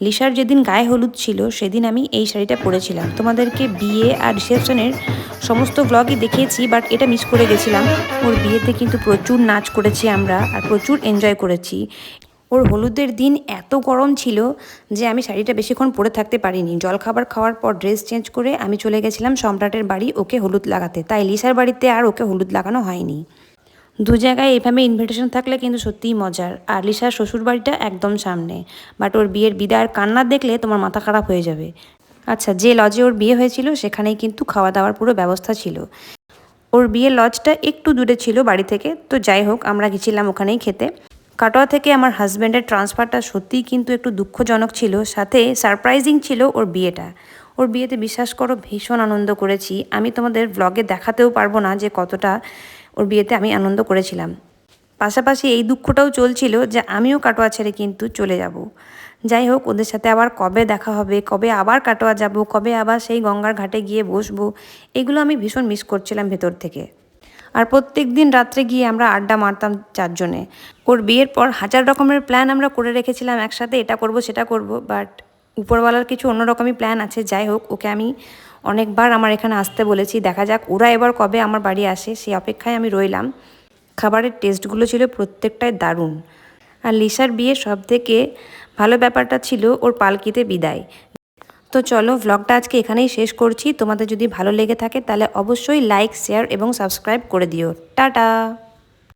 লিসার যেদিন গায়ে হলুদ ছিল সেদিন আমি এই শাড়িটা পরেছিলাম। তোমাদেরকে বিয়ে আর রিসেপশনের সমস্ত ব্লগই দেখিয়েছি, বাট এটা মিস করে গেছিলাম। ওর বিয়েতে কিন্তু প্রচুর নাচ করেছি আমরা আর প্রচুর এনজয় করেছি। ওর হলুদের দিন এত গরম ছিল যে আমি শাড়িটা বেশিক্ষণ পরে থাকতে পারিনি। জলখাবার খাওয়ার পর ড্রেস চেঞ্জ করে আমি চলে গেছিলাম সম্রাটের বাড়ি ওকে হলুদ লাগাতে, তাই লিসার বাড়িতে আর ওকে হলুদ লাগানো হয়নি। দু জায়গায় এইভাবে ইনভিটেশন থাকলে কিন্তু সত্যিই মজার। আর লিসার শ্বশুর বাড়িটা একদম সামনে, বাট ওর বিয়ের বিদায়ের কান্না দেখলে তোমার মাথা খারাপ হয়ে যাবে। আচ্ছা, যে লজে ওর বিয়ে হয়েছিল সেখানেই কিন্তু খাওয়া দাওয়ার পুরো ব্যবস্থা ছিল। ওর বিয়ের লজটা একটু দূরে ছিল বাড়ি থেকে, তো যাই হোক আমরা গেছিলাম ওখানেই খেতে। কাটোয়া থেকে আমার হাজব্যান্ডের ট্রান্সফারটা সত্যিই কিন্তু একটু দুঃখজনক ছিল, সাথে সারপ্রাইজিং ছিল ওর বিয়েটা। ওর বিয়েতে বিশ্বাস করো ভীষণ আনন্দ করেছি। আমি তোমাদের ব্লগে দেখাতেও পারবো না যে কতটা ওর বিয়েতে আমি আনন্দ করেছিলাম। পাশাপাশি এই দুঃখটাও চলছিল যে আমিও কাটোয়া ছেড়ে কিন্তু চলে যাব। যাই হোক, ওদের সাথে আবার কবে দেখা হবে, কবে আবার কাটোয়া যাব, কবে আবার সেই গঙ্গার ঘাটে গিয়ে বসবো, এগুলো আমি ভীষণ মিস করছিলাম ভেতর থেকে। আর প্রত্যেক দিন রাত্রে গিয়ে আমরা আড্ডা মারতাম চারজনে। ওর বিয়ের পর হাজার রকমের প্ল্যান আমরা করে রেখেছিলাম একসাথে, এটা করব সেটা করব, বাট উপরওয়ালার কিছু অন্যরকমই প্ল্যান আছে। যাই হোক, ওকে আমি অনেকবার আমার এখানে আসতে বলেছি, দেখা যাক ওরা এবার কবে আমার বাড়ি আসে, সেই অপেক্ষায় আমি রইলাম। খাবারের টেস্টগুলো ছিল প্রত্যেকটাই দারুণ। আর লিসার বিয়ে সব থেকে ভালো ব্যাপারটা ছিল ওর পালকিতে বিদায়। তো চলো, ভ্লগটা আজকে এখানেই শেষ করছি। তোমাদের যদি ভালো লেগে থাকে তাহলে অবশ্যই লাইক, শেয়ার এবং সাবস্ক্রাইব করে দিও। টাটা।